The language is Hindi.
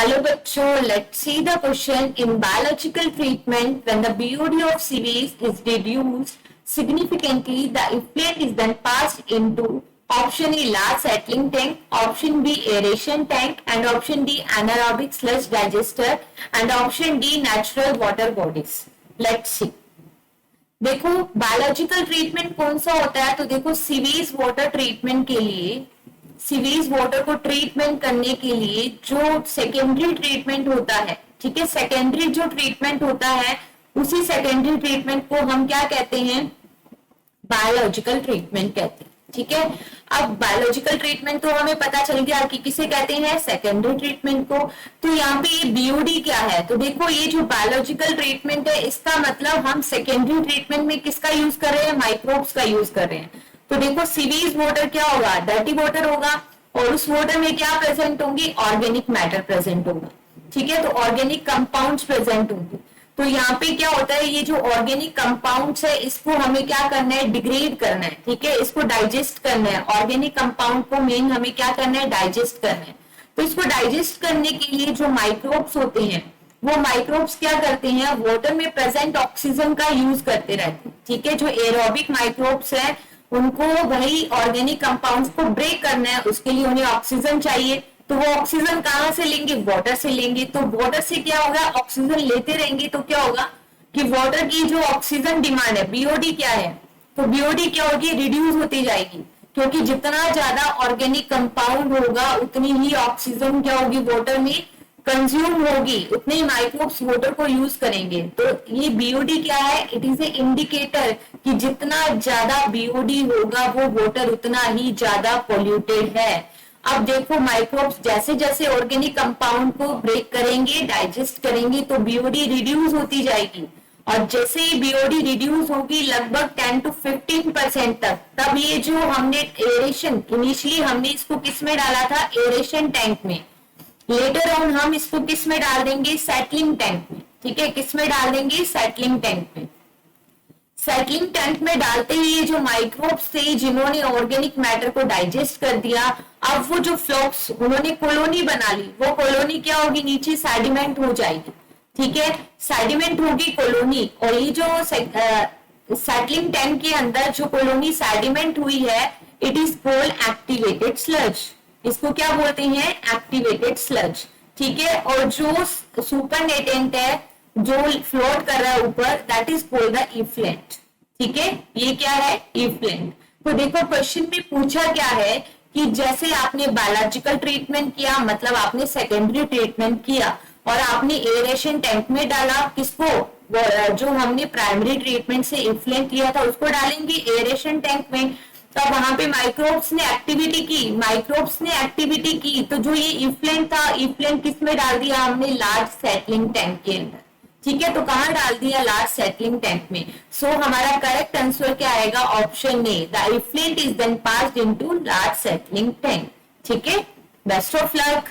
Hello बच्चों, let's see the question. In biological treatment, when the BOD of series is reduced significantly, the effluent is then passed into option A large settling tank, option B aeration tank, and option D anaerobic sludge digester, and option D natural water bodies. Let's see. देखो बायोलॉजिकल ट्रीटमेंट कौन सा होता है, तो देखो सीवेज वाटर ट्रीटमेंट के लिए, सीवेज वाटर को ट्रीटमेंट करने के लिए जो सेकेंडरी ट्रीटमेंट होता है, ठीक है, सेकेंडरी जो ट्रीटमेंट होता है उसी सेकेंडरी ट्रीटमेंट को हम क्या कहते हैं, बायोलॉजिकल ट्रीटमेंट कहते हैं। ठीक है, अब बायोलॉजिकल ट्रीटमेंट तो हमें पता चल गया कि किसे कहते हैं, सेकेंडरी ट्रीटमेंट को। तो यहाँ पे ये बीओडी क्या है, तो देखो ये जो बायोलॉजिकल ट्रीटमेंट है इसका मतलब हम सेकेंडरी ट्रीटमेंट में किसका यूज कर रहे हैं, माइक्रोब्स का यूज कर रहे हैं। तो देखो सीवेज वाटर क्या होगा, डर्टी वाटर होगा, और उस वाटर में क्या प्रेजेंट होंगी, ऑर्गेनिक मैटर प्रेजेंट होगा। ठीक है, तो ऑर्गेनिक कंपाउंड्स प्रेजेंट होंगे। तो यहाँ पे क्या होता है, ये जो ऑर्गेनिक कंपाउंड्स है इसको हमें क्या करना है, डिग्रेड करना है। ठीक है, इसको डाइजेस्ट करना है, ऑर्गेनिक कंपाउंड को मेन हमें क्या करना है, डाइजेस्ट करना है। तो इसको डाइजेस्ट करने के लिए जो माइक्रोब्स होते हैं वो माइक्रोब्स क्या करते हैं, वाटर में प्रेजेंट ऑक्सीजन का यूज करते रहते हैं। ठीक है, जो एरोबिक माइक्रोब्स है उनको वही ऑर्गेनिक कंपाउंड्स को ब्रेक करना है, उसके लिए उन्हें ऑक्सीजन चाहिए। तो वो ऑक्सीजन कहां से लेंगे, वाटर से लेंगे। तो वाटर से क्या होगा, ऑक्सीजन लेते रहेंगे तो क्या होगा कि वाटर की जो ऑक्सीजन डिमांड है, बीओडी क्या है, तो बीओडी क्या होगी, रिड्यूस होती जाएगी, क्योंकि जितना ज्यादा ऑर्गेनिक कंपाउंड होगा उतनी ही ऑक्सीजन क्या होगी, वाटर में कंज्यूम होगी, उतने ही माइक्रोब्स वाटर को यूज करेंगे। तो ये बीओडी क्या है, इट इज ए इंडिकेटर कि जितना ज्यादा बीओडी होगा वो वाटर उतना ही ज्यादा पोल्यूटेड है। अब देखो माइक्रोब्स जैसे जैसे ऑर्गेनिक कंपाउंड को ब्रेक करेंगे, डाइजेस्ट करेंगे, तो बीओडी रिड्यूस होती जाएगी, और जैसे ही बीओडी रिड्यूस होगी लगभग 10 to 15% तक, तब ये जो हमने एरेशन, इनिशियली हमने इसको किस में डाला था, एरेशन टैंक में, लेटर ऑन हम इसको किस में डाल देंगे, सेटलिंग टैंक में। ठीक है, किस में डाल देंगे, सेटलिंग टैंक में। सेटलिंग टैंक में डालते ही ये जो माइक्रोब्स थे जिन्होंने ऑर्गेनिक मैटर को डाइजेस्ट कर दिया, अब वो जो फ्लॉक्स उन्होंने कॉलोनी बना ली, वो कॉलोनी क्या होगी, नीचे सेडिमेंट हो जाएगी। ठीक है, सेडिमेंट होगी कॉलोनी, और ये जो सेटलिंग टैंक के अंदर जो कॉलोनी सेडिमेंट हुई है, it is called activated sludge. इसको क्या बोलते हैं, एक्टिवेटेड स्लज। ठीक है, और जो सुपरनेटेंट है जो फ्लोट कर रहा है ऊपर, दैट इज कॉल्ड द इफ्लेंट। ठीक है, ये क्या है, इफ्लेंट। तो देखो क्वेश्चन में पूछा क्या है कि जैसे आपने बायोलॉजिकल ट्रीटमेंट किया, मतलब आपने सेकेंडरी ट्रीटमेंट किया और आपने एरेशन टैंक में डाला, किसको, जो हमने प्राइमरी ट्रीटमेंट से इफ्लेंट लिया था उसको डालेंगे एरेशन टैंक में। तब वहां पे माइक्रोब्स ने एक्टिविटी की, तो जो ये इफ्लेंट था, इफ्लेंट किस में डाल दिया हमने, लार्ज सेटलिंग टैंक के अंदर। ठीक है, तो कहां डाल दिया, लार्ज सेटलिंग टैंक में। सो हमारा करेक्ट आंसर क्या आएगा, option A, the effluent is then passed into large settling tank. ठीक है, बेस्ट ऑफ लक।